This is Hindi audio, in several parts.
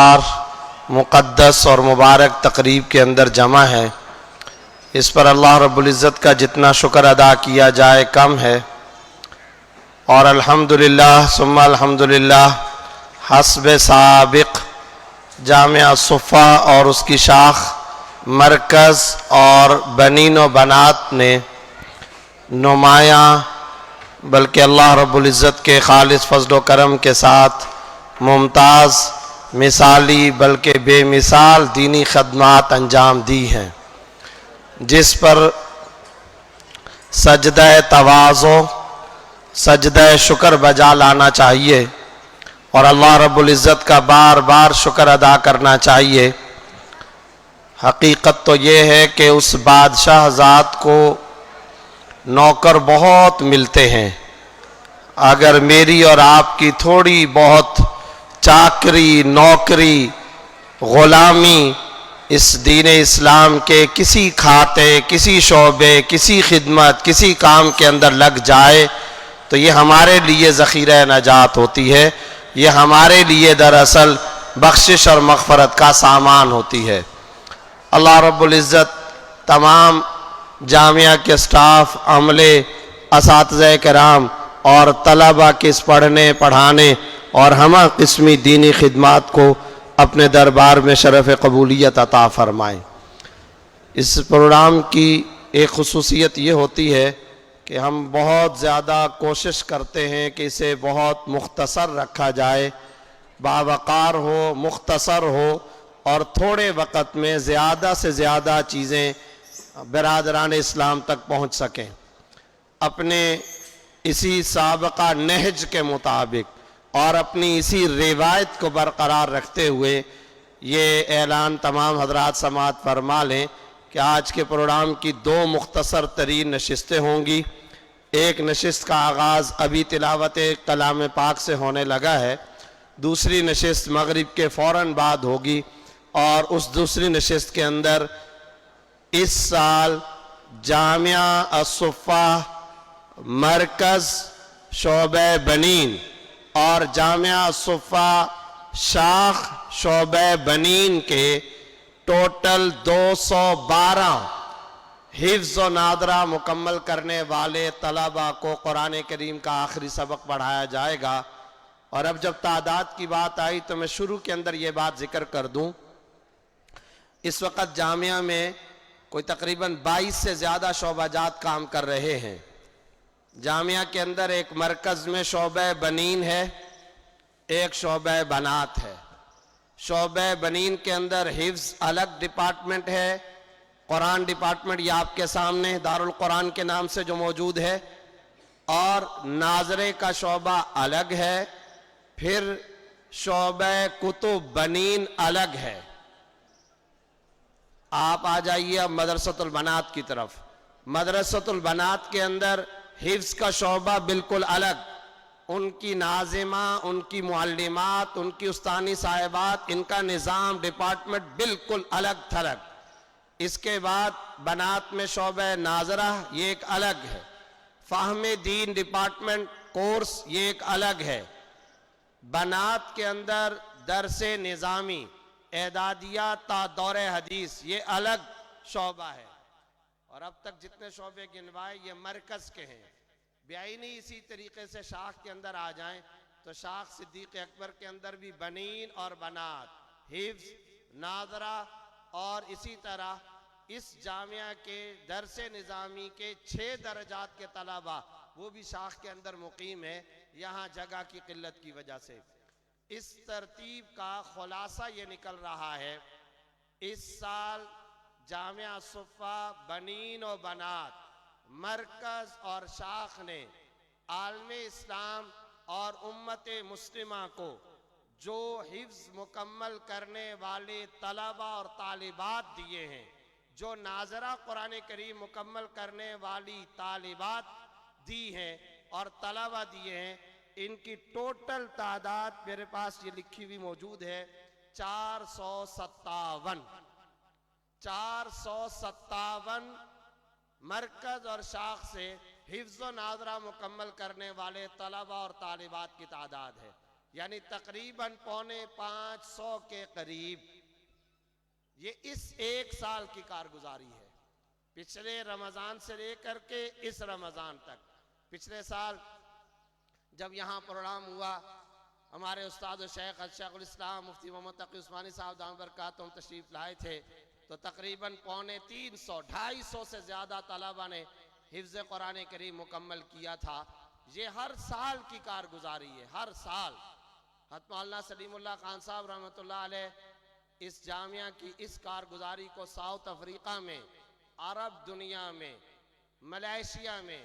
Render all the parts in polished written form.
और मुक़द्दस और मुबारक तकरीब के अंदर जमा है। इस पर अल्लाह रब्बुल इज़्ज़त का जितना शुक्र अदा किया जाए कम है। और अल्हम्दुलिल्लाह सुम्मा अल्हम्दुलिल्लाह हस्ब साबिक़ जामिया सुफ़ा और उसकी शाख मरकज़ और बनीन व बनात ने नुमायाँ बल्कि अल्लाह रब्बुल इज़्ज़त के खालिस फ़ज़्ल व करम के साथ मुमताज़ मिसाली बल्कि बेमिसाल दीनी खदमात अंजाम दी हैं, जिस पर सजदा तवाज़ो सजदा शुक्र बजा लाना चाहिए और अल्लाह रब्बुल इज़्ज़त का बार बार शुक्र अदा करना चाहिए। हकीकत तो ये है कि उस बादशाह ज़ात को नौकर बहुत मिलते हैं। अगर मेरी और आपकी थोड़ी बहुत चाकरी नौकरी ग़ुलामी इस दीन इस्लाम के किसी खाते किसी शोबे किसी खिदमत किसी काम के अंदर लग जाए तो ये हमारे लिए ज़ख़ीरा नजात होती है, ये हमारे लिए दरअसल बख्शिश और मग़फ़रत का सामान होती है। अल्लाह रब्बुल इज़्ज़त तमाम जामिया के स्टाफ अमले असातिज़ा किराम और तलबा के इस पढ़ने पढ़ाने और हमा किस्मी दीनी खिदमात को अपने दरबार में शरफ़ कबूलियत अता फ़रमाएँ। इस प्रोग्राम की एक ख़ुसूसियत ये होती है कि हम बहुत ज़्यादा कोशिश करते हैं कि इसे बहुत मुख्तसर रखा जाए, बावक़ार हो, मुख्तसर हो और थोड़े वक़्त में ज़्यादा से ज़्यादा चीज़ें बिरादरान इस्लाम तक पहुँच सकें। अपने इसी साबक़ा नहज के मुताबिक और अपनी इसी रिवायत को बरकरार रखते हुए ये ऐलान तमाम हज़रात समाअत फरमा लें कि आज के प्रोग्राम की दो मुख्तसर तरीन नशिस्तें होंगी। एक नशिस्त का आगाज़ अभी तिलावत कलाम पाक से होने लगा है, दूसरी नशिस्त मगरिब के फ़ौरन बाद होगी और उस दूसरी नशिस्त के अंदर इस साल जामिया अस-सुफ़ा मरकज़ शोबे बनीन और जामिया अस-सुफ़ा शाख शोबे बनीन के टोटल 212 हिफ्ज़ व नादरा मुकम्मल करने वाले तलबा को कुरान करीम का आखिरी सबक पढ़ाया जाएगा। और अब जब तादाद की बात आई तो मैं शुरू के अंदर ये बात जिक्र कर दूं, इस वक़्त जामिया में कोई तकरीबन 22 से ज़्यादा शोबाजात काम कर रहे हैं। जामिया के अंदर एक मरकज़ में शोबे बनीन है, एक शोबे बनात है। शोबे बनीन के अंदर हिफ्ज़ अलग डिपार्टमेंट है, कुरान डिपार्टमेंट ये आपके सामने दारुल कुरान के नाम से जो मौजूद है, और नाज़रे का शोबा अलग है, फिर शोबे कुतुब बनीन अलग है। आप आ जाइए अब मदरसतुल बनात की तरफ। मदरसतुल बनात के अंदर हिफ्ज़ का शोबा बिल्कुल अलग, उनकी नाज़िमा उनकी मुअल्लिमात उनकी उस्तानी साहिबात इनका निज़ाम डिपार्टमेंट बिल्कुल अलग थलग। इसके बाद बनात में शोबे नाजरा ये एक अलग है, फ़ाहमे दीन डिपार्टमेंट कोर्स ये एक अलग है। बनात के अंदर दरसे निज़ामी एदादिया ता दौरे हदीस ये अलग शोबा है। और अब तक जितने शोबे गिनवाए ये मरकज़ के हैं। बेआईनी इसी तरीके से शाख के अंदर आ जाएं तो शाख सिद्दीक़ अकबर के अंदर भी बनीन और बनात हिफ्ज़ नाज़रा और इसी तरह इस जामिया के दरसे निज़ामी के 6 दर्जात के तलबा वो भी शाख के अंदर मुकीम है, यहाँ जगह की किल्लत की वजह से। इस तरतीब का खुलासा ये निकल रहा है, इस साल जामिया सुफ़ा बनीन और बनात मरकज़ और शाख ने आलम इस्लाम और उम्मत मुस्लिमा को जो हिफ्ज़ मुकम्मल करने वाले तलबा और तालिबात दिए हैं, जो नाज़रा कुरान करीम मुकम्मल करने वाली तालिबात दी हैं और तलबा दिए हैं, इनकी टोटल तादाद मेरे पास ये लिखी हुई मौजूद है 457। 457 मरकज़ और शाख से हिफ्ज़ व नाज़रा मुकम्मल करने वाले तलबा और तालिबात की तादाद है। यानी तकरीबन 450 के करीब। ये इस एक साल की कारगुजारी है, पिछले रमज़ान से लेकर के इस रमज़ान तक। पिछले साल जब यहाँ प्रोग्राम हुआ, हमारे उस्ताद शेख शेखुल इस्लाम मुफ्ती मोहम्मद तकी उस्मानी साहब दाम बरकातुहूम तशरीफ़ लाए थे, तो तकरीबन 350-250 से ज़्यादा तलबा ने हिफ्ज़ कुरान करीम मुकम्मल किया था। ये हर साल की कारगुजारी है, हर साल। हज़रत मौलाना सलीमुल्लाह खान साहब रहमतुल्लाह अलैह इस जामिया की इस कारगुजारी को साउथ अफ्रीका में, अरब दुनिया में, मलेशिया में,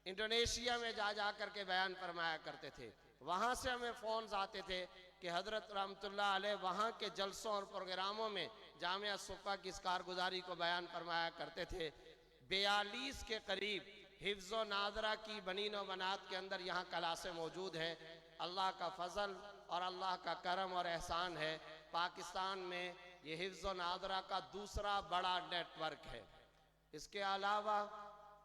इंडोनेशिया में जा कर के बयान फरमाया करते थे। वहाँ से हमें फ़ोन्स आते थे कि हज़रत रहमतुल्लाह अलैह वहाँ के जलसों और प्रोग्रामों में जामिया सुफ़ा की इस कारगुजारी को बयान फरमाया करते थे। 42 के करीब हिफ्ज़ व नाज़रा की बनीन व बनात के अंदर यहाँ क्लासें मौजूद हैं। अल्लाह का फ़ज़ल और अल्लाह का करम और एहसान है, पाकिस्तान में ये हिफ्ज़ व नाज़रा का दूसरा बड़ा नेटवर्क है। इसके अलावा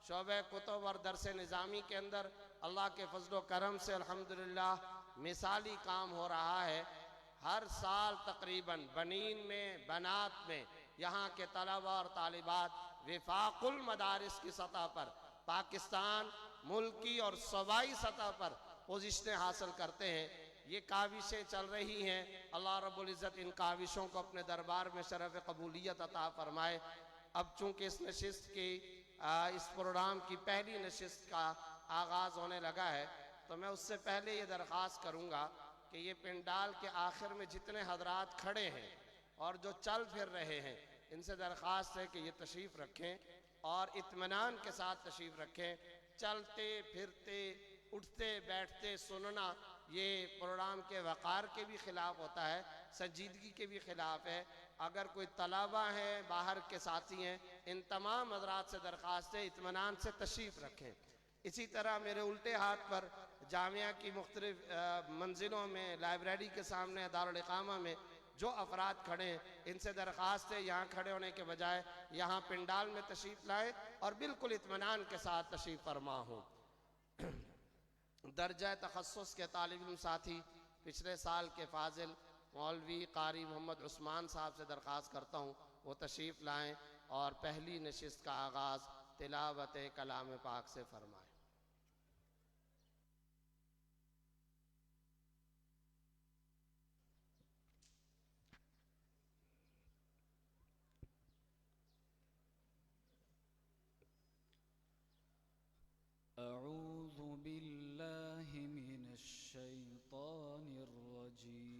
शोबे कुतुब और दरस निज़ामी के अंदर अल्लाह के फजल करम से अल्हम्दुलिल्लाह मिसाली काम हो रहा है। हर साल तकरीबन बनीन में, बनात में यहाँ के तलबा और तालिबात विफाकुल मदारिस की सतह पर पाकिस्तान मुल्की और सूबाई सतह पर पोजीशनें हासिल करते हैं। ये काविशें चल रही हैं, अल्लाह रब्बुल इज़्ज़त इन काविशों को अपने दरबार में शरफ़ कबूलियत अता फरमाए। अब चूँकि इस नशिस्त की इस प्रोग्राम की पहली नशिस्त का आगाज़ होने लगा है, तो मैं उससे पहले ये दरख्वास्त करूँगा कि ये पिंडाल के आखिर में जितने हजरात खड़े हैं और जो चल फिर रहे हैं, इनसे दरख्वास्त है कि ये तशरीफ़ रखें और इत्मीनान के साथ तशरीफ़ रखें। चलते फिरते उठते बैठते सुनना ये प्रोग्राम के वक़ार के भी ख़िलाफ़ होता है, संजीदगी के भी ख़िलाफ़ है। अगर कोई तलबा हैं, बाहर के साथी हैं, इन तमाम हज़रात से दरख्वास्त है इत्मीनान से तशरीफ़ रखें। इसी तरह मेरे उल्टे हाथ पर जामिया की मुख्तलिफ़ मंजिलों में, लाइब्रेरी के सामने, दारुल इक़ामा में जो अफराद खड़े हैं, इनसे दरख्वास्त है यहाँ खड़े होने के बजाय यहाँ पिंडाल में तशरीफ़ लाएँ और बिल्कुल इत्मीनान के साथ तशरीफ़ फरमा हो। दर्जा तखस्सुस के तालिब इल्म साथी पिछले साल के फाजिल मौलवी कारी मोहम्मद उस्मान साहब से दरख्वास्त करता हूँ वो तशरीफ़ लाएँ और पहली नशिस्त का आगाज़ तिलावत कलाम पाक से फरमाएँ। अऊज़ु बिल्लाहि मिनश शैतानिर रजीम।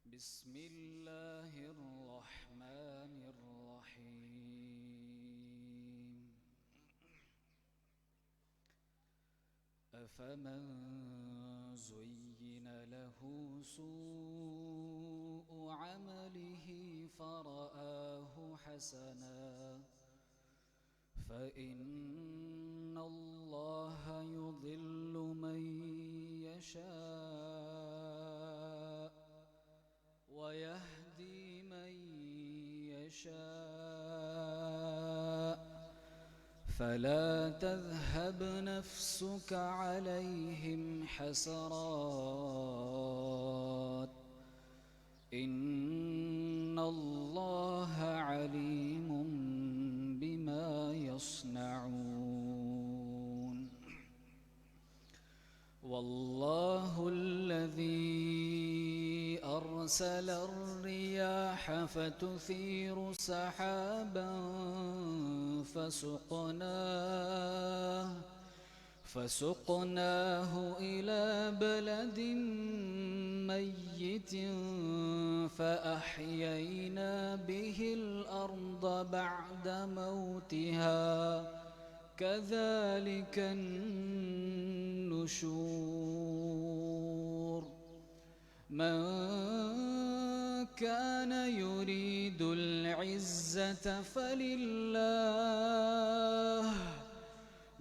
बिस्मिल्लाहिर रहमानिर रहीम। अफमन ज़ुय्यिन लहू सूअु अमलिही फ़रआहु हसना फ़इन्नल्लाह युज़िल्लु मन यशाअ वयहदी मन यशाअ फला तज़हब नफ्सुक अलैहिम हसरात इन्नल्लाह अलीमुम बिमा यस्नऊन। वल्लाहु अल्लज़ी अरसल अर्रियाह फतुसीरु सहाबन फसुक़नाहु इला बलदिन मय्यितिन फ़अह्यैना बिहिल अर्द बअद मौतिहा कज़ालिका अन्नुशूर। मन कान युरीदुल इज़्ज़त फलिल्लाह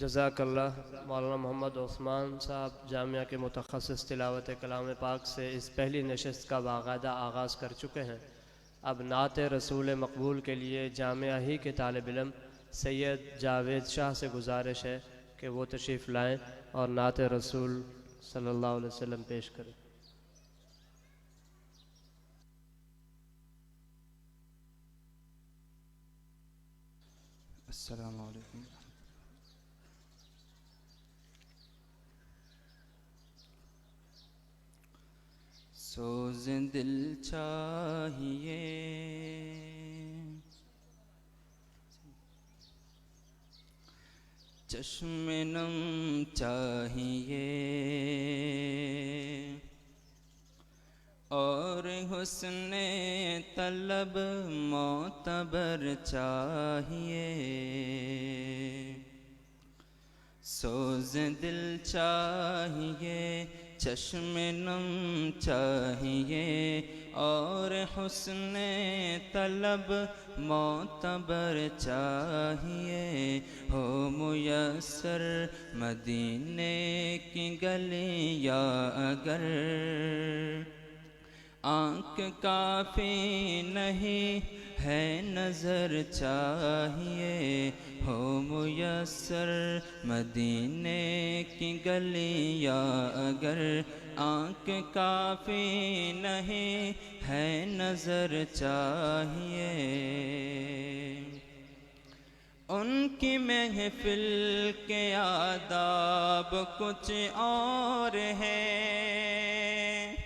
जज़ाकल्लाह। मौलाना मोहम्मद उस्मान साहब जामिया के मुतखस्सिस तिलावत कलाम पाक से इस पहली नशस्त का बाकायदा आगाज़ कर चुके हैं। अब नात रसूल मकबूल के लिए जामिया ही के तालिब इल्म सैयद जावेद शाह से गुजारिश है कि वो तशरीफ़ लाएँ और नात रसूल सल्लल्लाहु अलैहि वसल्लम पेश करें। अस्सलामु अलैकुम। सोज़ दिल चाहिए चश्मे नम चाहिए और हुस्ने तलब मोतबर चाहिए। सोज दिल चाहिए, चश्मे नम चाहिए और हुस्ने तलब मोतबर चाहिए। हो मुयस्सर मदीने की गलियां अगर आँख काफ़ी नहीं है नज़र चाहिए। हो मुयस्सर मदीने की गलियां अगर आँख काफ़ी नहीं है नज़र चाहिए। उनकी महफिल के आदाब कुछ और हैं,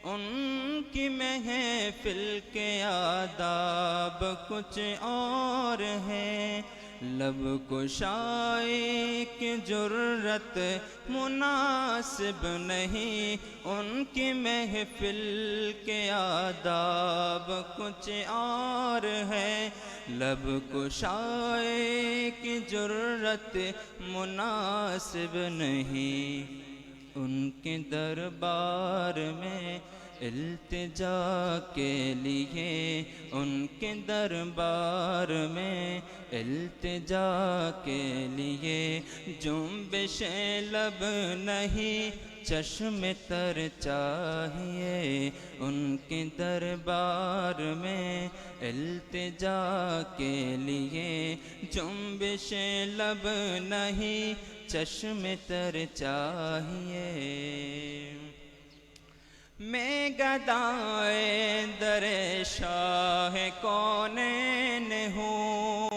उनकी महफिल के आदाब कुछ और हैं। लब कुशाई की जुर्रत मुनासिब नहीं, उनकी महफिल के आदाब कुछ और है। लब कुशाई की जुर्रत मुनासिब नहीं, उनके दरबार में इल्तिजा के लिए, उनके दरबार में इल्तिजा के लिए जुम्बिश लब नहीं चश्मे तर चाहिए। उनके दरबार में इल्तिजा के लिए जुम्बिश लब नहीं चश्मे तर चाहिए। मैं गदाए दरे शाह कौनैन हूँ,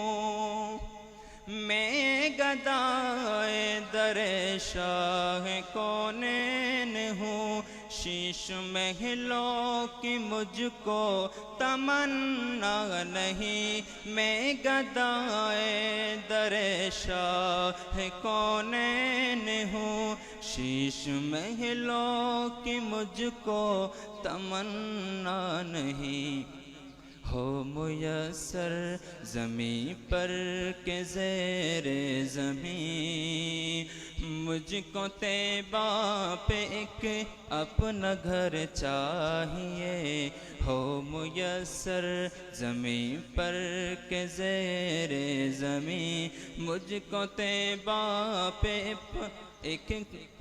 मैं गदाए दरे शाह कौनैन हूँ। शीश महलों की मुझको तमन्ना नहीं, मैं गदाए दरे शाह कौनैन हूँ। शीश महलों की मुझको तमन्ना नहीं। हो मुयस्सर ज़मीं पर के ज़ेरे ज़मीं, मुझको तैबा पे एक अपना घर चाहिए। हो मुयस्सर ज़मीं पर के ज़ेरे ज़मीं, मुझको तैबा पे एक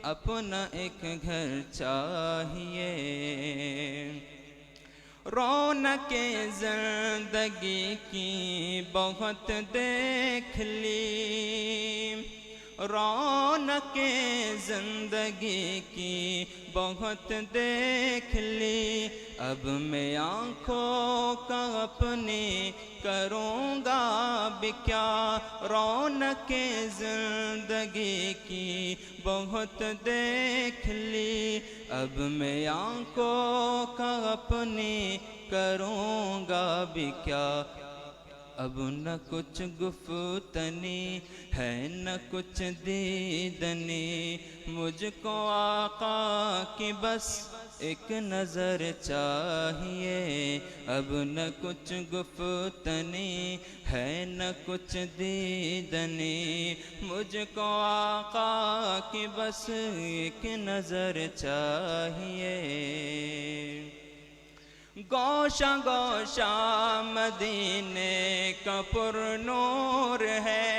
अपना एक घर चाहिए। रौनके ज़िंदगी की बहुत देख ली, रौनके ज़िंदगी की बहुत देख ली। अब मैं आँखों का अपनी करूँगा भी क्या, रौनके ज़िंदगी की बहुत देख ली। अब मैं आँखों का अपनी करूँगा भी क्या। अब न कुछ गुफ्तनी है न कुछ दीदनी, मुझको आका की बस एक नज़र चाहिए। अब न कुछ गुफ्तनी है न कुछ दीदनी, मुझको आका की बस एक नज़र चाहिए। गोशा गोशा मदीने का पुरनूर है,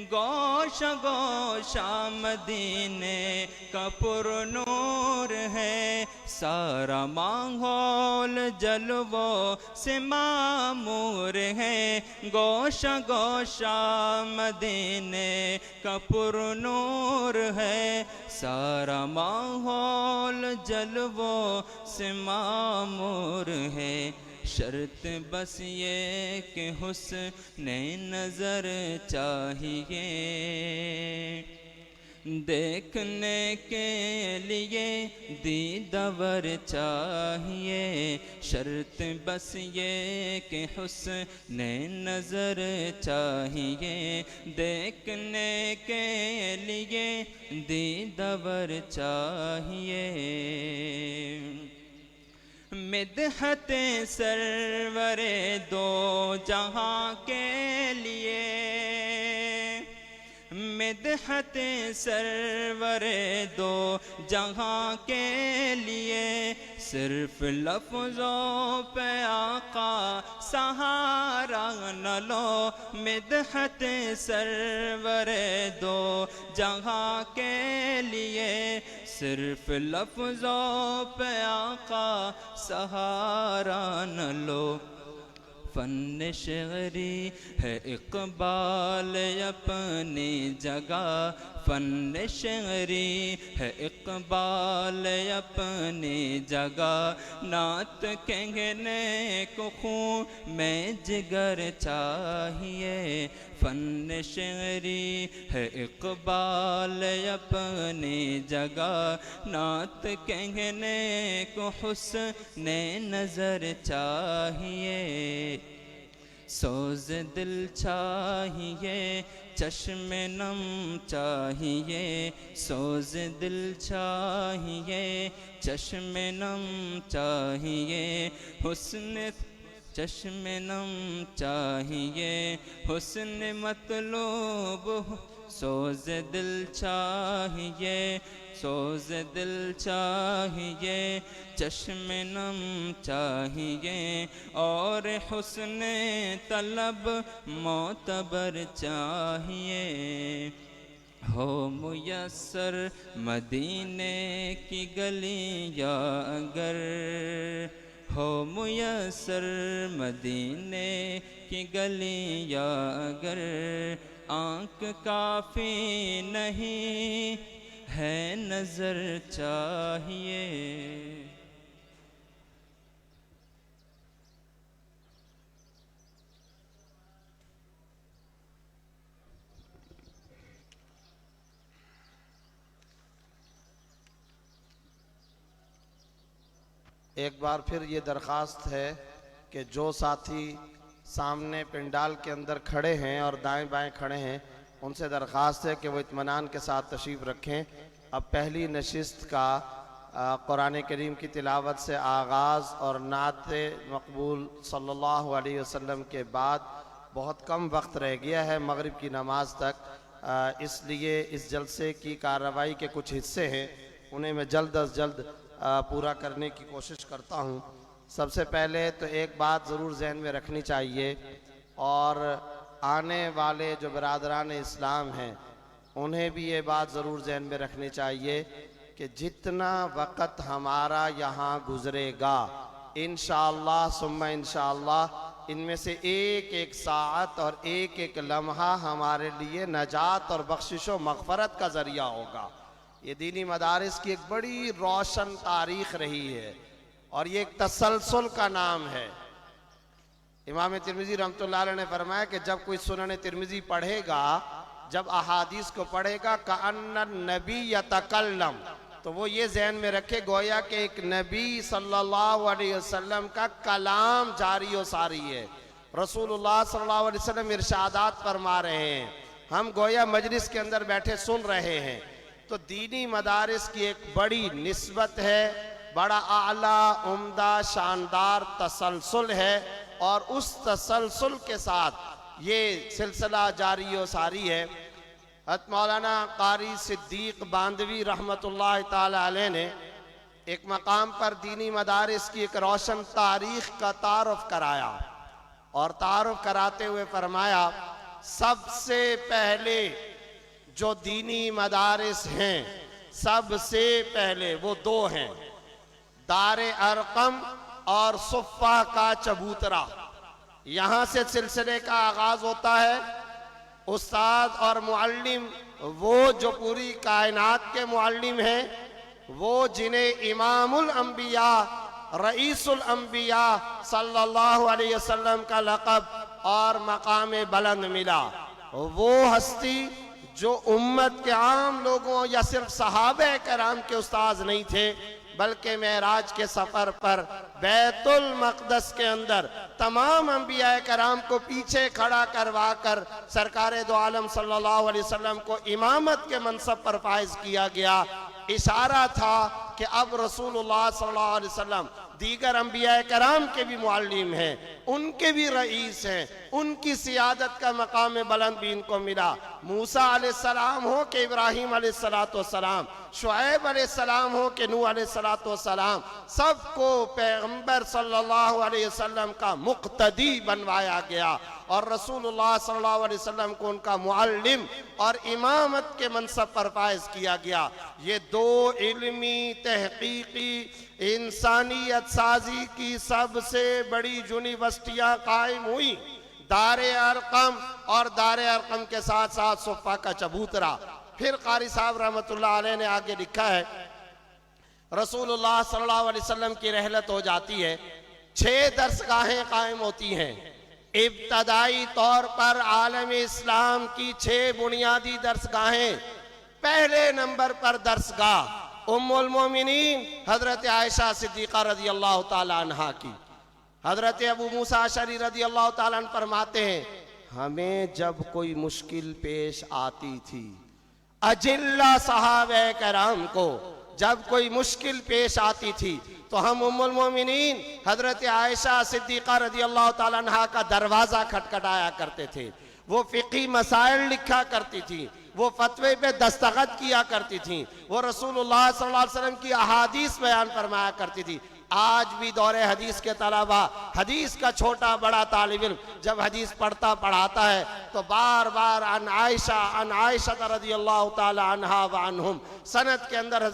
गोशा गोशा मदीने का पुरनूर है। सारा माहौल जलवों से मामूर है, गोशा गोशा मदीने का पुरनूर है। सारा माहौल जलवों से मामूर है। शर्त बस ये कि हुस्न नज़र चाहिए, देखने के लिए दीदावर चाहिए, शर्त बस ये कि हुस्न नज़र चाहिए। देखने के लिए दीदावर चाहिए। मिदहत सरवरे दो जहां के लिए, मिदहत सरवरे दो जहां के लिए, सिर्फ लफ्ज़ों पे आका सहारा न लो। मिदहत सरवरे दो जहां के लिए, सिर्फ लफ्ज़ों पे आका सहारा न लो। फ़न शेरी है इक़बाल अपनी जगह, फ़न शेरी है इक़बाल अपनी जगह। नात कहने को खून में जिगर चाहिए, फ़न शेरी है इक़बाल अपनी जगह। नात कहने को हुस्न नज़र चाहिए, सोज़ दिल चाहिए, चश्मे नम चाहिए। सोज़ दिल चाहिए, चश्मे नम चाहिए। हुस्न चश्मे नम चाहिए, हुस्न मतलूब। सोज़ दिल चाहिए, सोज़ दिल चाहिए, चश्मे नम चाहिए। और हुस्न तलब मोतबर चाहिए, हो मुयस्सर मदीने की गलियां अगर, हो मुयस्सर मदीने की गलियां अगर। आँख काफ़ी नहीं है नज़र चाहिए। एक बार फिर ये दरख्वास्त है कि जो साथी सामने पिंडाल के अंदर खड़े हैं और दाएं बाएं खड़े हैं, उनसे दरख्वास्त है कि वो इत्मीनान के साथ तशरीफ़ रखें। अब पहली नशिस्त का कुरान करीम की तिलावत से आगाज़ और नात मकबूल सल्लल्लाहु अलैहि वसल्लम के बाद बहुत कम वक्त रह गया है मगरिब की नमाज तक। इसलिए इस जलसे की कार्रवाई के कुछ हिस्से हैं, उन्हें मैं जल्द अज जल्द पूरा करने की कोशिश करता हूँ। सबसे पहले तो एक बात ज़रूर जहन में रखनी चाहिए, और आने वाले जो बरादरान इस्लाम हैं उन्हें भी ये बात ज़रूर जहन में रखनी चाहिए कि जितना वक़्त हमारा यहाँ गुज़रेगा, इंशाअल्लाह सुम्मा इंशाअल्लाह, इनमें से एक एक साअत और एक एक लम्हा हमारे लिए नजात और बख्शिश व मग़फ़रत का ज़रिया होगा। ये दीनी मदारिस की एक बड़ी रोशन तारीख़ रही है और ये एक तसलसल का नाम है। इमाम तिरमिज़ी रहमतुल्लाह अलैह ने फरमाया कि जब कोई सुनन तिरमिज़ी पढ़ेगा, जब अहादीस को पढ़ेगा, कअन्न नबी यतकल्लम, तो वो ये जहन में रखे गोया कि एक नबी सल्लल्लाहु अलैहि वसल्लम का कलाम जारी व सारी है। रसूलुल्लाह सल्लल्लाहु अलैहि वसल्लम इरशादात फरमा रहे हैं, हम गोया मजलिस के अंदर बैठे सुन रहे हैं। तो दीनी मदारिस की एक बड़ी निस्बत है, बड़ा आला उम्दा शानदार तसलसल है, और उस तसलसल के साथ ये सिलसिला जारी व सारी है। हज़रत मौलाना कारी सिद्दीक बांदवी रहमतुल्लाह ताला अलैह ने एक मकाम पर दीनी मदारिस की एक रोशन तारीख़ का तारुफ कराया, और तारुफ कराते हुए फरमाया, सबसे पहले जो दीनी मदारिस हैं, सबसे पहले वो दो हैं, दारे अरकम और सुफ़ा का चबूतरा। यहाँ से सिलसिले का आगाज़ होता है। उस्ताद और मुअल्लिम, वो जो पूरी कायनात के मुअल्लिम हैं, वो जिन्हें इमामुल अंबिया रईसुल अंबिया सल्लल्लाहु अलैहि वसल्लम का लक़ब और मकाम बुलंद मिला, वो हस्ती जो उम्मत के आम लोगों या सिर्फ सहाबे कराम के उस्ताद नहीं थे, बल्कि मेराज के सफर पर बैतुल मक़दस के अंदर तमाम अंबिया कराम को पीछे खड़ा करवा कर सरकार दो आलम सल्लल्लाहु अलैहि वसल्लम को इमामत के मनसब पर फाइज किया गया। इशारा था कि अब रसूलुल्लाह सल्लल्लाहु अलैहि वसल्लम दीगर अंबिया कराम के भी मुअल्लिम हैं, उनके भी रईस हैं, उनकी सियादत का मकाम बुलंद भी इनको मिला। मूसा अलैहिस्सलाम हो कि इब्राहीम अलैहिस्सलाम, शुएब अलैहिस्सलाम हो कि नूह अलैहिस्सलाम, सबको पैगंबर सल्लल्लाहु अलैहि वसल्लम का मुक्तदी बनवाया गया और रसूलुल्लाह सल्लल्लाहु अलैहि वसल्लम को उनका मुअल्लिम और इमामत के मनसब पर फाइज किया गया। ये दो इल्मी तहकीकी इंसानियत साजी की सबसे बड़ी यूनिवर्सिटियां कायम हुई, दारे अरकम और दारे अरकम के साथ साथ सुफ़ा का चबूतरा। फिर कारी साहब रहमतुल्लाह अलैह ने आगे लिखा है, रसूलुल्लाह सल्लल्लाहु अलैहि वसल्लम की रहलत हो जाती है, 6 दरसगाहें कायम होती हैं। इब्तदाई तौर पर आलम इस्लाम की 6 बुनियादी दरसगाहें। पहले नंबर पर दरसगाह उम्मुल मोमिनीन हजरत आयशा सिद्दीक़ा रज़ी अल्लाह ताला अन्हा की। हजरत अबू मूसा अशअरी रज़ी अल्लाह ताला अन्हु फरमाते हैं, हमें जब कोई मुश्किल पेश आती थी, अजिल्ला सहाबे कराम को जब कोई मुश्किल पेश आती थी, तो हम उम्मुल मोमिनीन हजरत आयशा सिद्दीक़ा रज़ी अल्लाह ताला अन्हा का दरवाज़ा खटखटाया करते थे। वो फ़िक़ही मसाइल लिखा करती थी, वो फतवे पे दस्तखत किया करती थी, वो रसूलुल्लाह सल्लल्लाहु अलैहि वसल्लम की अहादीस बयान फरमाया करती थी। आज भी दौरे हदीस के तलबा, हदीस का छोटा बड़ा तालिब इल्म जब हदीस पढ़ता पढ़ाता है तो बार बार अन आयशा रज़ियल्लाहु ताला अन्हा व अन्हुम सनद के अंदर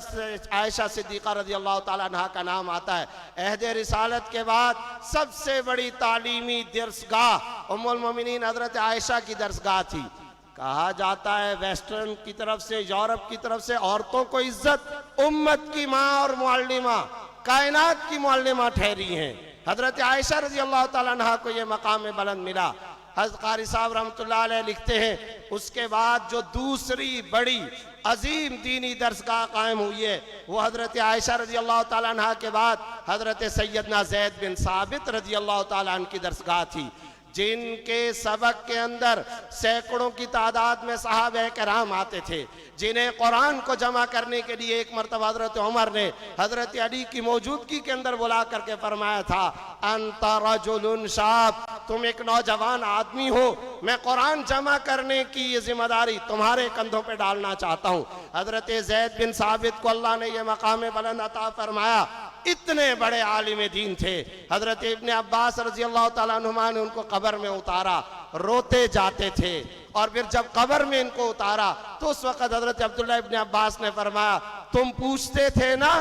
आयशा सिद्दीक़ा रज़ियल्लाहु ताला अन्हा का नाम आता है। अहद रिसालत के बाद सबसे बड़ी तालीमी दरसगाह उम्मुल मोमिनीन हजरत आयशा की दरसगाह थी। कहा जाता है वेस्टर्न की तरफ से, यूरोप की तरफ से औरतों को इज्जत उम्मत की माँ और मुअल्लिमा, कायनात की मुअल्लिमा ठहरी हैं। हजरत आयशा रज़ी अल्लाह ताला अन्हा को ये मकाम बुलंद मिला। हज़रत क़ारी साहब रहमतुल्लाह अलैह लिखते हैं, उसके बाद जो दूसरी बड़ी अजीम दीनी दरसगाह कायम हुई है वो हजरत आयशा रज़ी अल्लाह ताला अन्हा के बाद हजरत सैयदना ज़ैद बिन साबित रज़ी अल्लाह ताला अन्हु की दरसगाह थी, जिनके सबक के अंदर सैकड़ों की तादाद में सहाबा कराम आते थे, जिन्हें कुरान को जमा करने के लिए एक मरतबा हजरत उमर ने हजरत अली की मौजूदगी के अंदर बुला करके फरमाया था, अंता रजुलुन शाब, तुम एक नौजवान आदमी हो, मैं कुरान जमा करने की ये जिम्मेदारी तुम्हारे कंधों पे डालना चाहता हूँ। हजरत ज़ैद बिन साबित को अल्लाह ने यह मकाम बुलंद अता फरमाया। इतने बड़े आलिम दीन थे। हजरत इब्ने अब्बास रज़ी अल्लाह ताला अन्हुमा ने उनको कब्र में उतारा, रोते जाते थे, और फिर जब कब्र में इनको उतारा तो उस वक्त हजरत अब्दुल्लाह इब्ने अब्बास ने फरमाया, तुम पूछते थे ना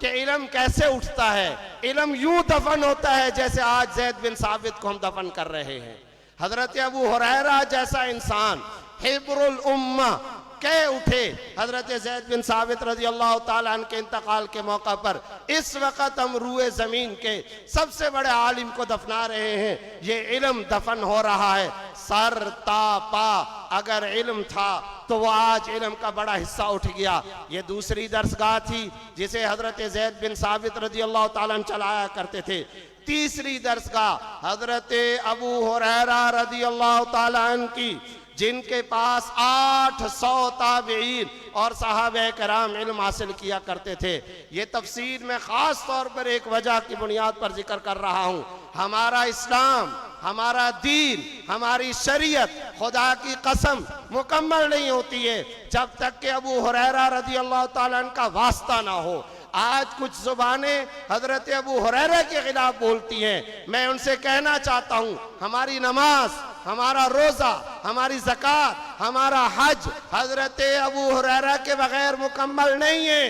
कि इल्म कैसे उठता है, इल्म यूं दफन होता है जैसे आज ज़ैद बिन साबित को हम दफन कर रहे हैं। हजरत अबू हुरैरा जैसा इंसान हिब्रुल उम्मा कह उठे हजरत ज़ैद बिन साबित रज़ी अल्लाह ताला अन्हु के इंतकाल के मौका पर, इस वक़्त हम रूए ज़मीन के सबसे बड़े आलिम को दफना रहे हैं, ये इल्म दफन हो रहा है। सर तापा अगर इल्म था तो वो आज इल्म का बड़ा हिस्सा उठ गया। ये दूसरी दरसगाह थी जिसे हजरत ज़ैद बिन साबित रज़ी अल्लाह ताला अन्हु चलाया करते थे। तीसरी दरसगाह हजरत अबू हुरैरा रज़ी अल्लाह ताला अन्हु की, जिनके पास 800 ताबईन और सहाबे कराम इल्म हासिल किया करते थे। ये तफसीर में ख़ास तौर पर एक वजह की बुनियाद पर जिक्र कर रहा हूँ। हमारा इस्लाम, हमारा दीन, हमारी शरीयत खुदा की कसम मुकम्मल नहीं होती है जब तक कि अबू हुरैरा रज़ी अल्लाह ताला अन्हु का वास्ता ना हो। आज कुछ जुबानें हजरत अबू हुरैरा के खिलाफ बोलती हैं। मैं उनसे कहना चाहता हूँ, हमारी नमाज, हमारा रोजा, हमारी ज़कात, हमारा हज हजरत अबू हुरैरा के बगैर मुकम्मल नहीं है।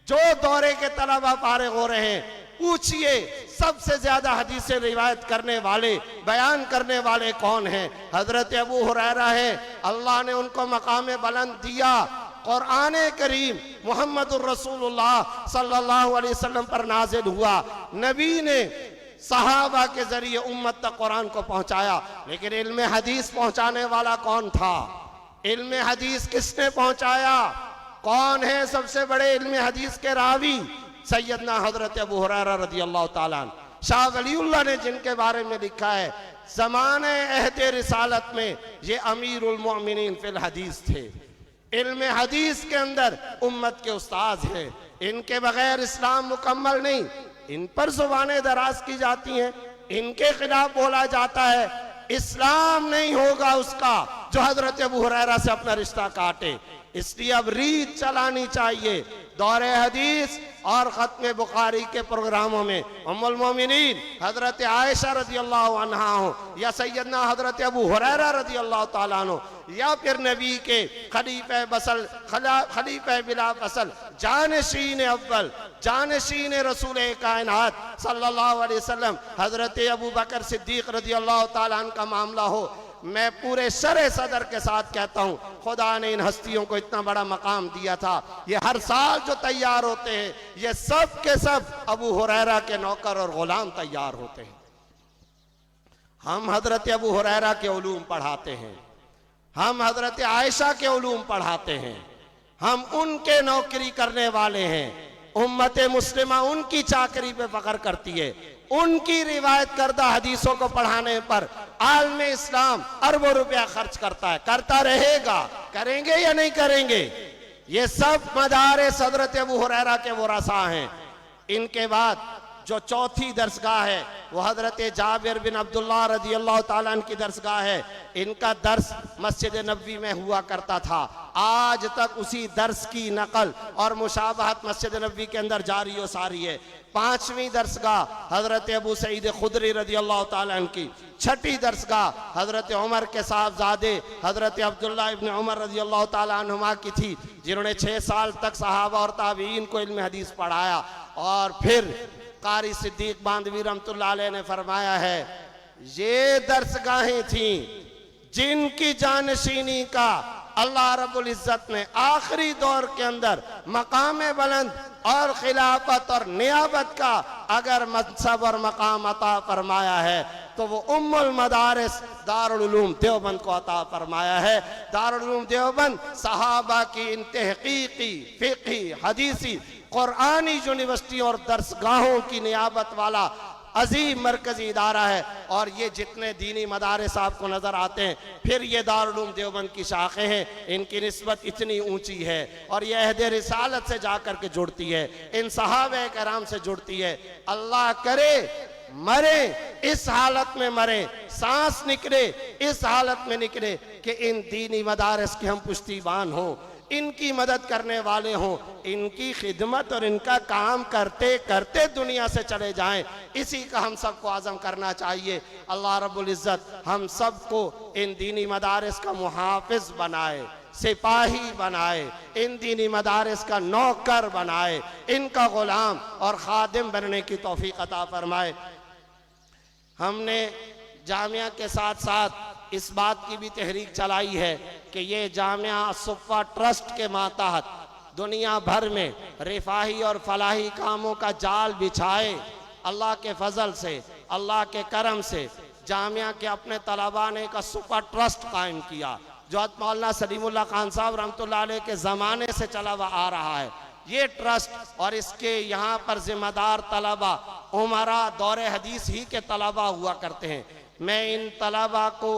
जो दौरे के तलबा फारिग हो रहे हैं, पूछिए सबसे ज्यादा हदीसें रिवायत करने वाले, बयान करने वाले कौन हैं? हजरत अबू हुरैरा है। अल्लाह ने उनको मकाम बुलंद दिया। कुरान करीम मुहम्मदुर रसूलुल्लाह सल्लल्लाहु अलैहि वसल्लम पर नाजिल हुआ। नबी ने सहाबा के जरिए उम्मत तक कुरान को पहुंचाया, लेकिन इल्म हदीस पहुंचाने वाला कौन था? इल्म हदीस किसने पहुंचाया? कौन है सबसे बड़े इल्म हदीस के रावी? सैयदना हजरत अबू हुरैरा रदियल्लाहु ताला अन्हु। शाह वलीउल्लाह ने जिनके बारे में लिखा है, ज़माने अहद रिसालत में ये अमीरुल मोमिनीन फिल हदीस थे। इल्म हदीस के अंदर उम्मत के उस्ताद हैं। इनके बगैर इस्लाम मुकम्मल नहीं। इन पर जुबानें दराज की जाती हैं, इनके खिलाफ बोला जाता है। इस्लाम नहीं होगा उसका जो हजरत अबू हुरैरा से अपना रिश्ता काटे। इसलिए अब रीत चलानी चाहिए। दौरे हदीस और खत्म बुखारी के प्रोग्रामों में उम्मुल मोमिनीन हजरत आयशा रदियल्लाहु अन्हा हो, या सैयदना हजरत अबू हुरैरा रदियल्लाहु ताला अन्हु, या फिर नबी के खलीफे बिला फसल जानशीन अव्वल जानशीन रसूल कायनात सल्लल्लाहु अलैहि वसल्लम हजरत अबू बकर सिद्दीक रदियल्लाहु ताला अन्हु का मामला हो, मैं पूरे शरे सदर के साथ कहता हूं, खुदा ने इन हस्तियों को इतना बड़ा मकाम दिया था। ये हर साल जो तैयार होते हैं, ये सब के सब अबू हुरैरा के नौकर और गुलाम तैयार होते हैं। हम हजरत अबू हुरैरा के उलूम पढ़ाते हैं, हम हजरत आयशा के उलूम पढ़ाते हैं, हम उनके नौकरी करने वाले हैं। उम्मत मुस्लिमा उनकी चाकरी पे फख्र करती है। उनकी रिवायत करदा हदीसों को पढ़ाने पर आलम इस्लाम अरबों रुपया खर्च करता है, करता रहेगा। करेंगे या नहीं करेंगे? ये सब मदारे हजरत अबू हुरैरा के वरासा हैं। इनके बाद जो चौथी दरसगाह है वो हजरत जाबिर बिन अब्दुल्लाह रदियल्लाहु ताला अन्हु की दरसगाह है। इनका दर्स मस्जिद नबवी में हुआ करता था। आज तक उसी दर्स की नकल और मुशाबहत मस्जिद नबवी के अंदर जारी और सारी है। पांचवी दरसगाह हजरत अबू सईद खुदरी रदियल्लाहु ताला अन्हु की। छठी दरसगाह हजरत उमर के साहबजादे हजरत अब्दुल्ला इब्न उमर रदियल्लाहु ताला अन्हुमा की थी, जिन्होंने 6 साल तक सहाबा और ताबीन को इल्म हदीस पढ़ाया। और फिर कारी सिद्दीक बांधवी रहमतुल्लाह अलैह ने फरमाया है, ये दरसगाहें थीं जिनकी जानशीनी का अल्लाह रब्बुल इज्जत ने आखिरी दौर के अंदर मकाम बुलंद और खिलाफत और नियाबत का अगर मनसब और मकाम अता फरमाया है तो वो उम्मुल मदारिस दारुल उलूम देवबंद को अता फरमाया है। दारुल उलूम देवबंद सहाबा की इन तहकीकी फिक़ही हदीसी कुरानी यूनिवर्सिटी और दरसगाहों की नियाबत वाला अजीम मरकजी इदारा है। और ये जितने दीनी मदारिस आपको नजर आते हैं, फिर ये दारुल उलूम देवबंद की शाखें हैं, इनकी निस्बत इतनी ऊंची है और ये अहद रिसालत से जाकर के जुड़ती है, इन सहाबे कराम से जुड़ती है। अल्लाह करे मरे इस हालत में मरे, सांस निकले इस हालत में निकले कि इन दीनी मदारिस के हम पुश्तीबान हों, इनकी मदद करने वाले हों, इनकी खिदमत और इनका काम करते करते दुनिया से चले जाएं। इसी का हम सबको आज़म करना चाहिए। अल्लाह रब्बुल इज़्ज़त हम सबको इन दीनी मदारिस का मुहाफिज बनाए, सिपाही बनाए, इन दीनी मदारिस का नौकर बनाए, इनका गुलाम और खादिम बनने की तौफीक अता फरमाए। हमने जामिया के साथ साथ इस बात की भी तहरीक चलाई है कि ये जामिया सुफ़ा ट्रस्ट के मातहत दुनिया भर में रिफाही और फलाही कामों का जाल बिछाए। अल्लाह के फजल से, अल्लाह के करम से जामिया के अपने तलबा ने का सुफ़ा ट्रस्ट कायम किया, जो मौलाना सलीमुल्लाह खान साहब रहमतुल्लाह अलैह के ज़माने से चला हुआ आ रहा है। ये ट्रस्ट और इसके यहाँ पर जिम्मेदार तलबा उमरा दौरे हदीस ही के तलबा हुआ करते हैं। मैं इन तलबा को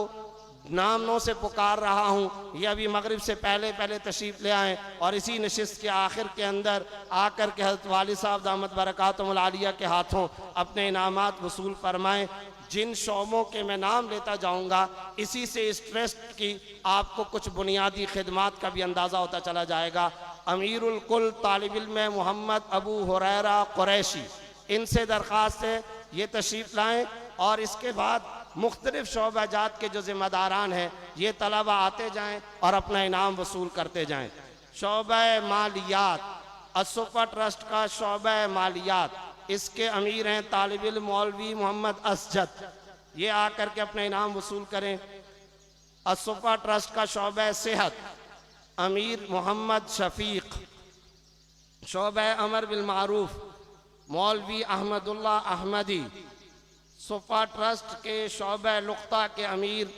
नामों से पुकार रहा हूँ, ये अभी मगरिब से पहले तशरीफ़ ले आएँ और इसी नशिस्त के आखिर के अंदर आकर के हज़रत वाली साहब दामत बरकातुहुल आलिया के हाथों अपने इनामात वसूल फरमाएँ। जिन शौबों के मैं नाम लेता जाऊँगा, इसी से इस ट्रस्ट की आपको कुछ बुनियादी खिदमात का भी अंदाज़ा होता चला जाएगा। अमीरुल कुल तालिब इल्म मोहम्मद अबू हुरैरा कुरैशी, इनसे दरख्वास्त है ये तशरीफ़ लाएँ और इसके बाद मुख्तलिफ शोबाजात के जो ज़िम्मेदारान हैं ये तलबा आते जाएँ और अपना इनाम वसूल करते जाएँ। शोबा मालियात, असुफ़ा ट्रस्ट का शोबा मालियात, इसके अमीर हैं तालिब इल्म मौलवी मोहम्मद असजद, ये आकर के अपना इनाम वसूल करें। असुफ़ा ट्रस्ट का शोबा सेहत अमीर मोहम्मद शफीक, शोबा अमर बिल मारूफ मौलवी अहमदुल्ला अहमदी, सुफ़ा ट्रस्ट के शोबा लुक़्ता के अमीर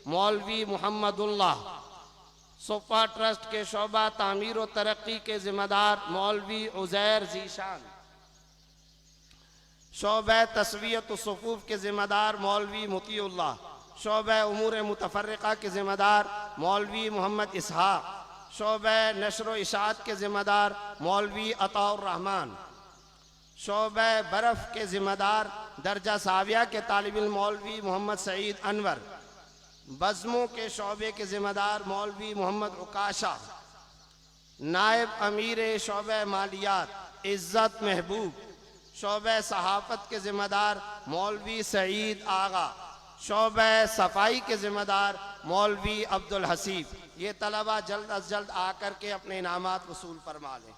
मौलवी मोहम्मदुल्लाह, सोफा ट्रस्ट के शोबा तामीर व तरक्की के जिम्मेदार मौलवी उजैर जीशान, शोबा तस्वीयत सफूफ के जिम्मेदार मौलवी मुतीउल्लाह, शोबा उमूर मुतफर्रिका के जिम्मेदार मौलवी मोहम्मद इसहाक, शोबा नशर इशात के जिम्मेदार मौलवी अताउर रहमान, शोबा बर्फ़ के जिम्मेदार दर्जा साविया के तालिब इल्म मौलवी मोहम्मद सईद अनवर, बज़्मों के शोबे के जिम्मेदार मौलवी मोहम्मद उकाशा, नायब अमीर शोबा मालियात इज़्ज़त महबूब, शोबा सहाफ़त के जिम्मेदार मौलवी सईद आगा, शोबा सफाई के जिम्मेदार मौलवी अब्दुल हसीब। ये तलबा जल्द अज जल्द आकर के अपने इनामात वसूल फरमा लें।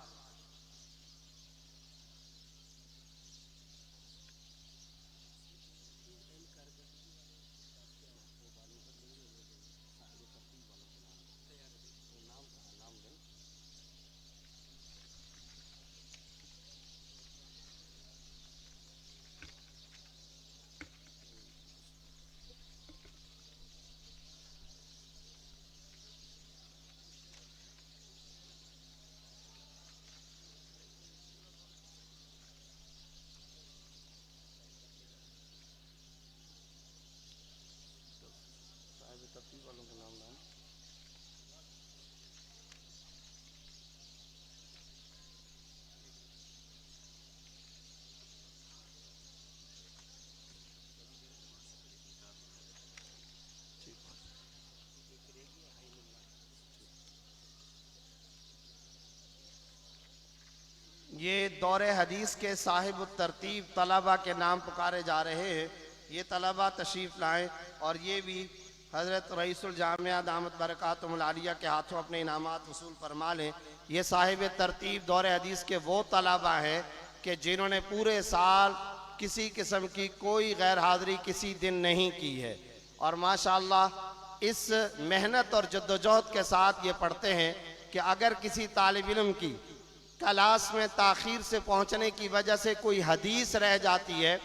ये दौरे हदीस के साहिब तरतीब तलबा के नाम पुकारे जा रहे हैं। ये तलबा तशरीफ़ लाएँ और ये भी हज़रत रईसुल जामिया दामत बरकातुहुल आलिया के हाथों अपने इनामात वसूल फरमा लें। ये साहिब तरतीब दौरे हदीस के वो तलबा हैं कि जिन्होंने पूरे साल किसी किस्म की कोई गैर हाज़िरी किसी दिन नहीं की है और माशाअल्लाह इस मेहनत और जद्दोजहद के साथ ये पढ़ते हैं कि अगर किसी तालिब इल्म की क्लास में ताख़ीर से पहुंचने की वजह से कोई हदीस रह जाती है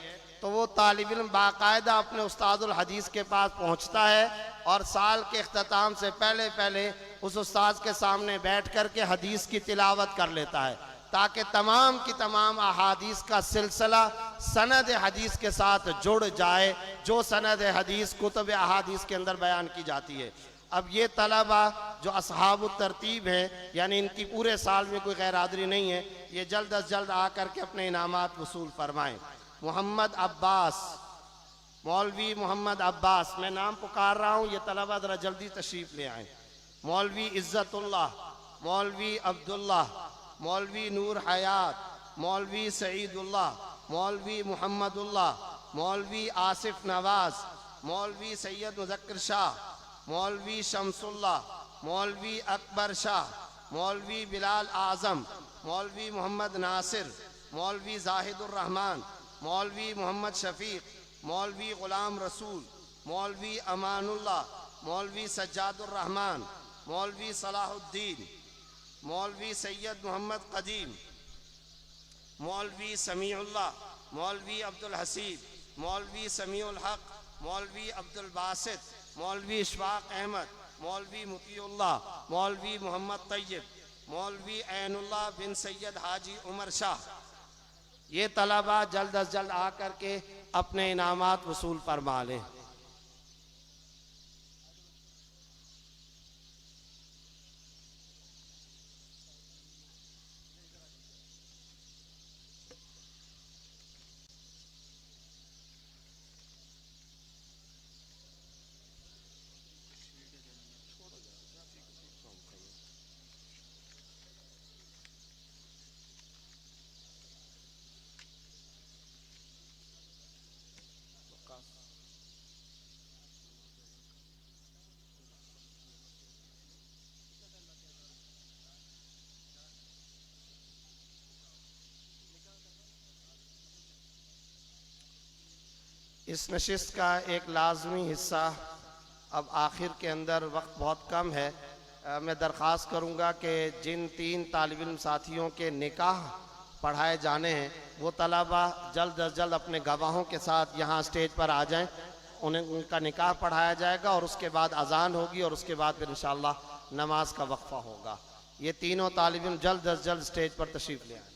तो वो तालिब इल्म बाकायदा अपने उस्तादुल हदीस के पास पहुंचता है और साल के इख्तिताम से पहले पहले उस उस्ताद के सामने बैठ कर के हदीस की तिलावत कर लेता है ताकि तमाम की तमाम अहादीस का सिलसिला सनद हदीस के साथ जुड़ जाए जो सनद हदीस कुतुब अहादीस के अंदर बयान की जाती है। अब ये तलबा जो असहाबुत तरतीब हैं यानी इनकी पूरे साल में कोई गैर हाज़िरी नहीं है, ये जल्द अज जल्द आकर के अपने इनामात वसूल फरमाएँ। मोहम्मद अब्बास, मौलवी मोहम्मद अब्बास, मैं नाम पुकार रहा हूँ, ये तलबा ज़रा जल्दी तशरीफ़ ले आएँ। मौलवी इज़्ज़तुल्लाह, मौलवी अब्दुल्लाह, मौलवी नूर हयात, मौलवी सईदुल्लाह, मौलवी मोहम्मदुल्लाह, मौलवी आसिफ नवाज, मौलवी सैयद मुज़क्कर शाह, मौलवी शमसुल्लाह, मौलवी अकबर शाह, मौलवी बिलाल आज़म, मौलवी मोहम्मद नासिर, मौलवी जाहिदुर रहमान, मौलवी मोहम्मद शफीक, मौलवी ग़ुलाम रसूल, मौलवी अमानुल्लाह, मौलवी सज्जादुर रहमान, मौलवी सलाहुद्दीन, मौलवी सैयद मोहम्मद कदीम, मौलवी समीउल्लाह, मौलवी अब्दुल हसीब, मौलवी समीउल हक, मौलवी अब्दुल बासित, मौलवी इशफाक अहमद, मौलवी मुतीउल्लाह, मौलवी मोहम्मद तैयब, मौलवी ऐनुल्लाह बिन सैयद हाजी उमर शाह। ये तलबा जल्द अज जल्द आकर के अपने इनामात वसूल फरमा लें। इस नशिस्त का एक लाजमी हिस्सा अब आखिर के अंदर, वक्त बहुत कम है, मैं दरख्वास्त करूँगा कि जिन 3 तालिब इल्म साथियों के निकाह पढ़ाए जाने हैं वो तलबा जल्द अज जल्द अपने गवाहों के साथ यहाँ स्टेज पर आ जाएं। उनका निकाह पढ़ाया जाएगा और उसके बाद अजान होगी और उसके बाद फिर इंशाअल्लाह नमाज का वक्फा होगा। ये तीनों तालिब इल्म जल्द अज जल्द स्टेज पर तशरीफ ले आए।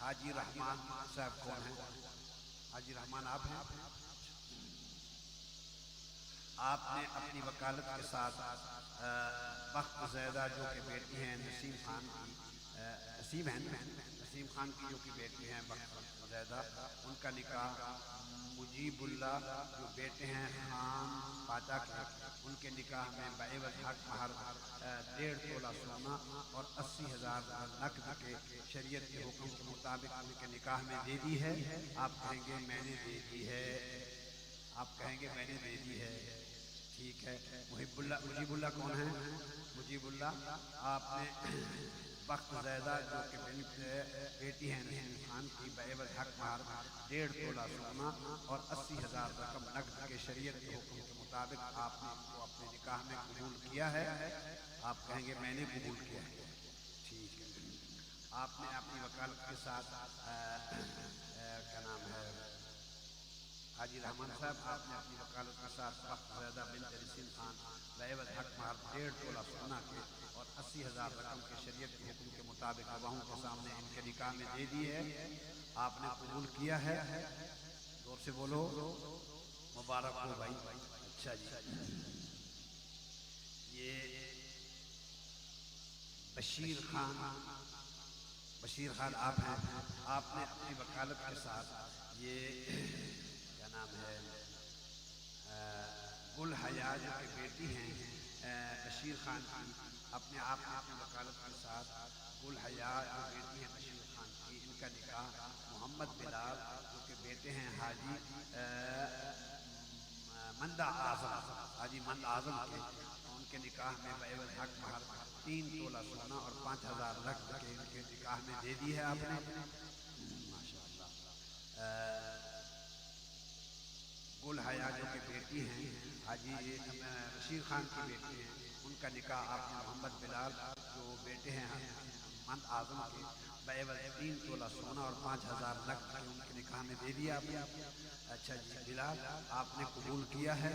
हाजी रहमान साहब कौन है? हाजी रहमान आप हैं? आपने अपनी वकालत के साथ बख्त ज़ैदा जो कि बेटी हैं नसीम खान की, नसीम खान की जो कि बेटी हैं बख्त ज़ैदा, उनका निकाह मुजीबुल्ला जो बेटे हैं खान पाचा के, उनके निकाह में बएवज हक महर 1.5 तोला सोना और 80,000 नकद के शरीयत के हुक्म के मुताबिक उनके निकाह में दे दी है। आप कहेंगे मैंने दे दी है, आप कहेंगे मैंने दे दी है, ठीक है। मुजीबुल्ला कौन है? मुजीबुल्ला आपने बख्त ज़ैदा जो कि बेटी हैं नसीम खान की बएवज हक महर 1.5 तोला सोना और 80,000 रकम नकद के शरीयत के हुक्म के मुताबिक आपने उनको अपने निकाह में कबूल किया है। आप कहेंगे मैंने कबूल किया है, ठीक है। आपने अपनी वकालत के साथ क्या नाम है हाजी रहमान साहब, आपने अपनी वकालत के साथ बख्त ज़ैदा बिन्त नसीम खान बएवज हक महर 1.5 तोला सोना के और 80,000 रकम के शरीयत के हुक्म के मुताबिक गवाहों के सामने इनके निकाह में दे दी है। आपने कबूल किया है, जोर से बोलो मुबारक हो भाई। अच्छा जी, ये बशीर खान बशीर खान आप हैं, आपने अपनी वकालत के साथ ये क्या नाम है गुल हया जो की बेटी हैं बशीर खान की, अपने आप अपनी वकालत के साथ गुल हया जो बेटी हैं बशीर खान की, इनका निकाह मोहम्मद बिलाल जो के बेटे हैं हाजी मंद आजम, हाजी मंद आजम के, उनके निकाह में बेवल हक महर 3 तोला सोना और 5000 रख के उनके निकाह में दे दी है आपने, माशाअल्लाह। गुल हया जो की बेटी हैं हाजी बशीर खान की बेटी हैं, उनका निकाह आपने मोहम्मद बिलाल जो बेटे हैं मंद आजम के बेवल 3 तोला सोना और 5000 रख के उनके निकाह में दे दिया आपने। अच्छा जी बिलाल आपने कबूल किया है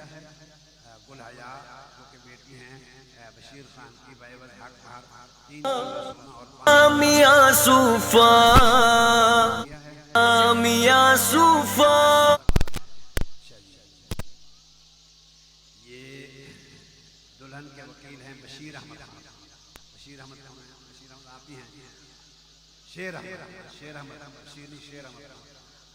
गुल हया जो कि बेटी हैं बशीर खान की बेवल हक महर 3 तोला सोना और 5000 दुल्हन के वकील हैं बशीर अहमद खान, बशीर अहमद खान, बशीर अहमद आप ही हैं, शेर अहमद, शेर अहमद, बशीर नहीं शेर अहमद।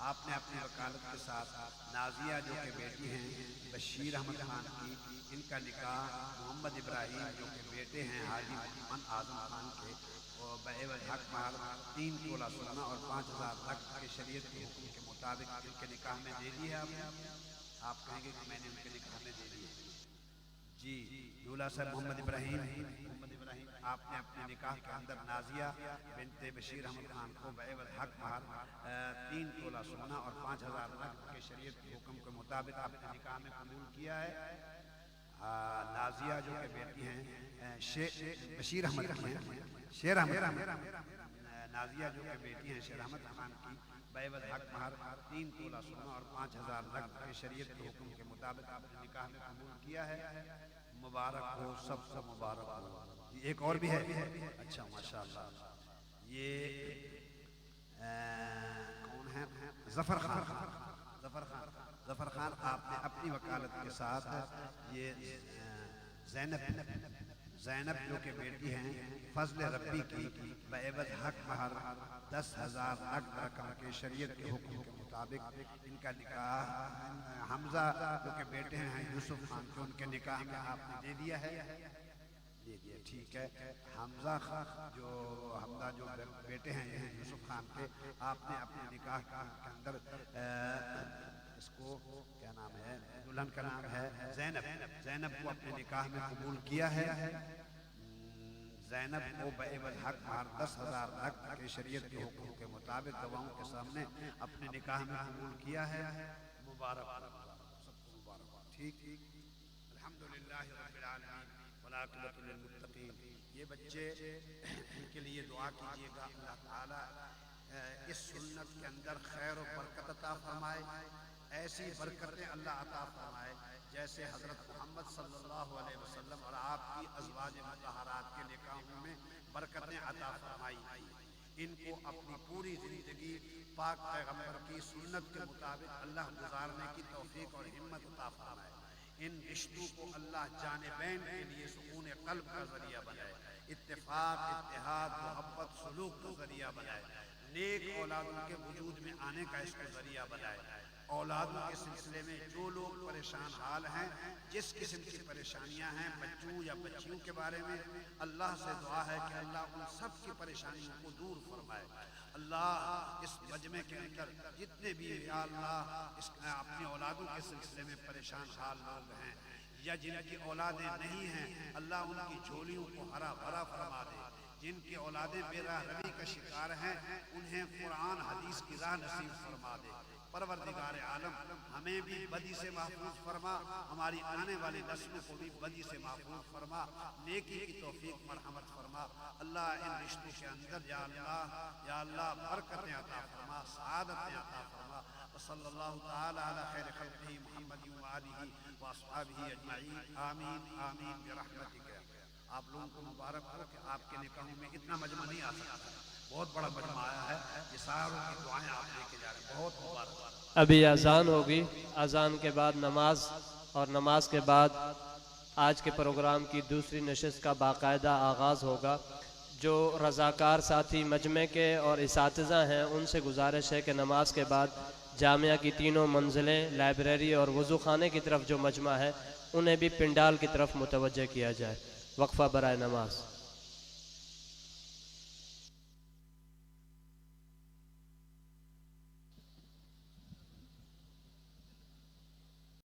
आपने अपनी वकालत के साथ नाजिया जो के बेटी हैं बशीर अहमद खान की, इनका निकाह मोहम्मद इब्राहिम जो के बेटे हैं हाजी मंद आजम खान के, और बेवल हक महर 3 तोला सोना और 5000 रख के शरीयत के हुक्म के मुताबिक इनके निकाह में दे दी है आपने। आप कहेंगे कि मैंने उनके निकाह में दे दी जी। दूल्हा साहब मोहम्मद इब्राहिम, आपने अपने निकाह के अंदर नाजिया बिनते बशीर अहमद खान को बेवल हक महर 3 तोला सोना और 5000 रख के शरीयत के हुक्म के मुताबिक आपने निकाह में कबूल किया है। नाजिया जो के बेटी हैं बशीर अहमद की हैं, शेर अहमद, नाजिया जो के बेटी हैं शेर अहमद खान की बेवल हक महर 3 तोला सोना और 5000 रख के शरीयत के हुक्म के मुताबिक आपने निकाह में कबूल किया है। मुबारक हो, सब मुबारक हो। एक और भी है, अच्छा माशाअल्लाह, ये कौन है जफर खान, जफर खान आपने अपनी वकालत के साथ ये ज़ैनब जो के बेटी हैं फजल रब्बी की बेवल हक महर 10,000 रकम के शरीयत के हुक्म के मुताबिक इनका निकाह हमजा जो के बेटे हैं यूसुफ खान के, उनके निकाह में आपने दे दिया है, दे दिया, ठीक है। हमजा जो बेटे हैं यूसुफ खान के, आपने अपने निकाह के अंदर इसको क्या नाम है, दुल्हन का नाम है ज़ैनब को अपने निकाह में कबूल किया है। ज़ैनब को बेवल हक महर 10,000 रख के शरीयत के हुक्म के मुताबिक गवाहों के सामने अपने निकाह में कबूल किया है। मुबारक, सबको मुबारक, ठीक। अल्हम्दुलिल्लाह रब्बिल आलमीन वल आक़िबतु लिल मुत्तक़ीन। ये बच्चे इनके लिए दुआ कीजिएगा, अल्लाह ताला इस सुन्नत के अंदर खैर और बरकत अता फरमाए, ऐसी बरकतें अल्लाह अता फरमाए जैसे हज़रत मोहम्मद सल्लल्लाहु अलैहि वसल्लम और आपकी अज़वाज मुतहरात के निकाहों में बरकतें अता फरमाई। इनको अपनी पूरी ज़िंदगी पाक पैगम्बर की सुन्नत के मुताबिक अल्लाह गुजारने की तौफीक और हिम्मत अता फरमाए। इन रिश्तों को अल्लाह जानिबैन के लिए सुकून क़ल्ब का ज़रिया बनाए, इत्तेफाक, इत्तेहाद, मोहब्बत, सुलूक का ज़रिया बनाए, नेक औलादों के वजूद में आने का इसको ज़रिया बनाए। औलादों के सिलसिले में जो लोग परेशान हाल हैं, जिस किस्म की परेशानियां हैं बच्चों या बच्चियों के बारे में, अल्लाह से दुआ है कि अल्लाह उन सब की परेशानियों को दूर फरमाए। अल्लाह इस मजमे के अंदर जितने भी या अल्लाह इस अपनी औलादों के सिलसिले में परेशान हाल लोग हैं या जिनकी औलादें नहीं हैं, अल्लाह उनकी झोलियों को हरा भरा फरमा दे। जिनकी औलादें बेराह रवी का शिकार हैं, उन्हें कुरान हदीस की राह नसीब फरमा दे। परवरदिगार आलम हमें भी बदी से महफूज फरमा, हमारी आने वाली नस्लों को भी बदी से महफूज फरमा, नेकी की तौफीक मरहमत फरमा। अल्लाह इन रिश्तों के अंदर या अल्लाह बरकतें अता फरमा, सआदतें अता फरमा। सल्लल्लाहु तआला अला खैर खल्क़िही मुहम्मद व आलिही व अस्हाबिही अजमईन, आमीन आमीन बिरहमतिक। आप लोगों को मुबारक हो कि आपके निकाहों में इतना मजमा नहीं आ सकता, बहुत बड़ा मजमा आया है, ये सारों की दुआएं आप लेके जा रहे हैं, बहुत मुबारक। अभी अजान होगी, अजान के बाद नमाज और नमाज के बाद आज के प्रोग्राम की दूसरी नशिस्त का बाकायदा आगाज़ होगा। जो रज़ाकार साथी मजमे के और इसातिज़ा हैं उनसे गुजारिश है कि नमाज के बाद जामिया की तीनों मंजिलें, लाइब्रेरी और वज़ू खाने की तरफ जो मजमा है उन्हें भी पिंडाल की तरफ मुतवज्जह किया जाए। वक्फ़ा बराए नमाज।